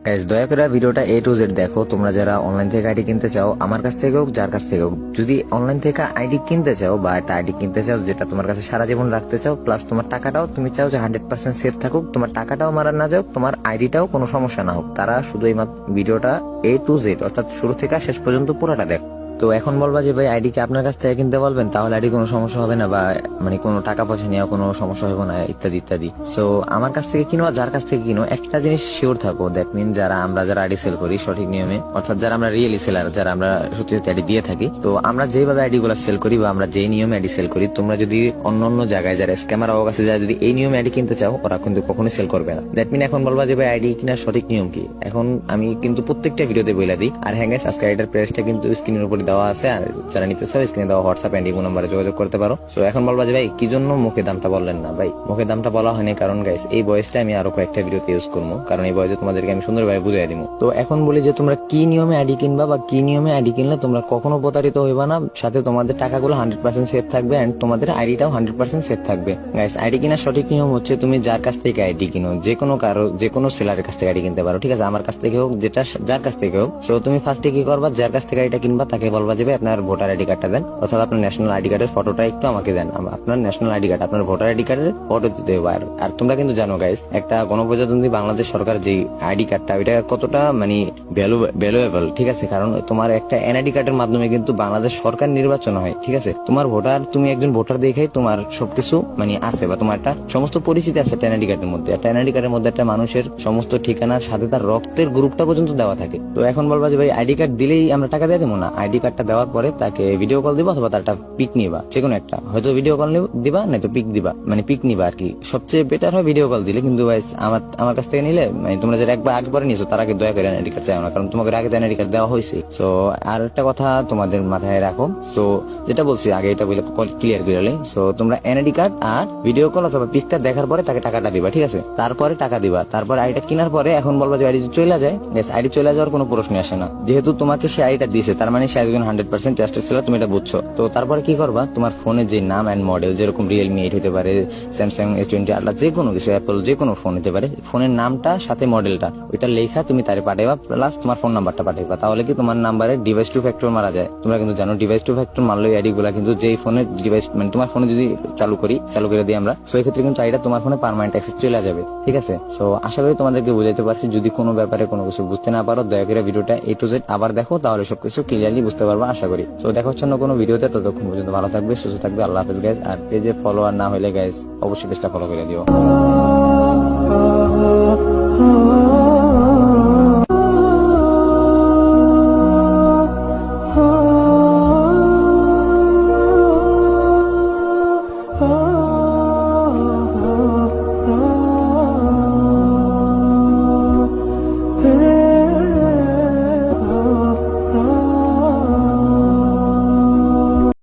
Guys দয়া করে ভিডিওটা A to Z দেখো। তোমরা যারা অনলাইন থেকে আইডি কিনতে চাও, আমার কাছ থেকে হোক যার কাছ থেকে হোক, যদি অনলাইন থেকে আইডি কিনতে চাও বা একটা আইডি কিনতে চাও যেটা তোমার কাছে সারা জীবন রাখতে চাও, প্লাস তোমার টাকাটাও তুমি চাও যে 100% সেফ থাকুক, তোমার টাকাটাও মারা না যাও, তোমার আইডিটাও কোনো সমস্যা না হোক, তারা শুধু এই ভিডিওটা A to Z অর্থাৎ শুরু থেকে শেষ পর্যন্ত পুরোটা দেখো। তো এখন বলবা যে ভাই আইডি কি আপনার কাছ থেকে কিনতে বলবেন, তাহলে আইডি কোনো সমস্যা হবে না বা কোনো টাকা পয়সা নিয়ে কোনো সমস্যা হবে না ইত্যাদি ইত্যাদি। সো আমার কাছ থেকে কিনো আর যার কাছ থেকে কিনো, একটা জিনিস শিওর থাকো, দ্যাট মিন আমরা যারা আইডি সেল করি সঠিক নিয়মে, অর্থাৎ যারা আমরা রিয়েলি সেলার, যারা আমরা সত্যি সত্যি আইডি দিয়ে থাকি, তো আমরা যেভাবে আইডি গুলা সেল করি বা আমরা যেই নিয়মে আইডি সেল করি, তোমরা যদি অন্য অন্য জায়গায় যারা স্ক্যামার কাছে যারা যদি এই নিয়মে আইডি কিনতে চাও, ওরা কিন্তু কখনোই সেল করবে না। দ্যাট মিন এখন বলবা যে ভাই আইডি কেনার সঠিক নিয়ম কি, এখন আমি কিন্তু প্রত্যেকটা ভিডিওতে বলে দিই। আর হ্যাঁ গাইস, আজকে আইডির প্রাইসটা কিন্তু স্ক্রিনের উপরে দেওয়া আছে, আর যারা নিতে চাও স্ক্রিনে দেওয়া হোয়াটসঅ্যাপ এন্ড ইমো নাম্বারে যোগাযোগ করতে পারো। সো এখন বলবা যে ভাই কি জন্য মুখে দামটা বললেন না, ভাই মুখে দামটা বলা হয়নি কারণ গাইস এই বয়সটা আমি আরো কয়েকটা ভিডিওতে ইউজ করবো, কারণ এই বয়সে তোমাদেরকে আমি সুন্দরভাবে বুঝাই দিব। তো এখন বলি যে তোমরা কি নিয়মে আইডি কিনবা বা কি নিয়মে আইডি কিনলে তোমরা কখনো প্রতারিত হইবা না, সাথে তোমাদের টাকাগুলো 100% সেফ থাকবে এন্ড তোমাদের আইডিটাও 100% সেফ থাকবে। গাইস আইডি কেনার সঠিক নিয়ম হচ্ছে, তুমি যার কাছ থেকে আইডি কিনো, যে কোনো সেলারের কাছ থেকে আইডি কিনতে পারো, ঠিক আছে, আমার কাছ থেকে হোক যেটা যার কাছ থেকে হোক। সো তুমি ফার্স্টে কি করবা, যার কাছ থেকে আইডিটা কিনবা তাকে বলবা যে ভাই আপনার ভোটার আইডি কার্ডটা দেন, অর্থাৎ আপনার ন্যাশনাল আইডি কার্ডের ফটোটা একটু আমাকে দেন। আপনার ন্যাশনাল আইডি কার্ড, আপনার ভোটার আইডি কার্ডের ফটো দিতে হবে। আর তোমরা কিন্তু জানো গাইস, একটা গণপ্রজাতন্ত্রী বাংলাদেশ সরকার যে আইডি কার্ডটা, ওইটা কতটা ভ্যালুয়েবল, ঠিক আছে, কারণ তোমার একটা এনআইডি কার্ডের মাধ্যমে কিন্তু বাংলাদেশ সরকার নির্বাচন হয়, ঠিক আছে। তোমার ভোটার, তুমি একজন ভোটার দেখেই তোমার সবকিছু আছে বা তোমার একটা সমস্ত পরিচিতি আছে এনআইডি কার্ডের মধ্যে। একটা এনআইডি কার্ডের মধ্যে একটা মানুষের সমস্ত ঠিকানার সাথে তার রক্তের গ্রুপটা পর্যন্ত দেওয়া থাকে। তো এখন বলবা যে ভাই আইডি কার্ড দিলেই আমরা টাকা দিয়ে দেবো না, আইডি কার্ডটা দেওয়ার পরে তাকে ভিডিও কল দিবা অথবা তার একটা পিক নিবা, যে কোনো একটা, হয়তো ভিডিও কল দিবা নয়তো পিক দিবা, পিক নিবা আর কি। সবচেয়ে বেটার হয় ভিডিও কল দিলে, কিন্তু ভাই আমার কাছ থেকে নিলে তোমরা যারা একবার আগবারে নিয়েছো তার আগে দয়া করে এনআইডি কার্ড চাও না, কারণ তোমাকে আগে এনআইডি কার্ড দেওয়া হয়েছে। সো আর একটা কথা তোমাদের মাথায় রাখো, সো যেটা বলছি আগে এটা বলে ক্লিয়ার করে। সো তোমরা এনআইডি কার্ড আর ভিডিও কল অথবা পিকটা দেখার পরে তাকে টাকাটা দিবা, ঠিক আছে, তারপরে টাকা দিবা, তারপরে আইডিটা কেনার পরে এখন বলবা যে আইডি চলে যায়, আইডি চলে যাওয়ার কোনো প্রশ্ন আসে না, যেহেতু তোমাকে সে আইডিটা দিয়েছে, তার মানে সে একজন 100% ট্রাস্টেড ছিল, তুমি এটা বুঝছো। তো তারপরে কি করবা, তোমার ফোনে যে নাম এন্ড মডেল, যেরকম রিয়েলমি 8 হতে পারে, স্যামসাং S20 আল্লাহ, যে কোনো কিছু, অ্যাপল, যে কোনো ফোন হতে পারে, ফোনের নামটা সাথে মডেলটা ওইটা লেখা তুমি তারে পাঠাইবা, প্লাস তোমার ফোন নাম্বারটা পাঠাইবা। তাহলে কি তোমার নাম্বারে ডিভাইস টু ফ্যাক্টর মারা যায়। তোমরা কিন্তু জানো ডিভাইস টু ফ্যাক্টর মারলে আইডি গুলা কিন্তু যেই ফোনের ডিভাইস, তোমার ফোনে যদি চালু করে দিই আমরা, সো এই ক্ষেত্রে কিন্তু আইডিটা তোমার ফোনে পার্মানেন্ট অ্যাক্সেস চলে যাবে, ঠিক আছে। সো আশা করি তোমাদেরকে বুঝাইতে পারছি। যদি কোনো ব্যাপারে কোনো কিছু বুঝতে না পারো, দয়া করে ভিডিওটা A to Z আবার দেখো, তাহলে সবকিছু ক্লিয়ারলি বুঝতে পারবো আশা করি। সো দেখা হচ্ছে অন্য কোনো ভিডিওতে, ততক্ষণ পর্যন্ত ভালো থাকবে, সুস্থ থাকবে, আল্লাহ হাফেজ গাইস। আর পেজে ফলোয়ার না হলে গাইস অবশ্যই পেজটা ফলো করে দিও।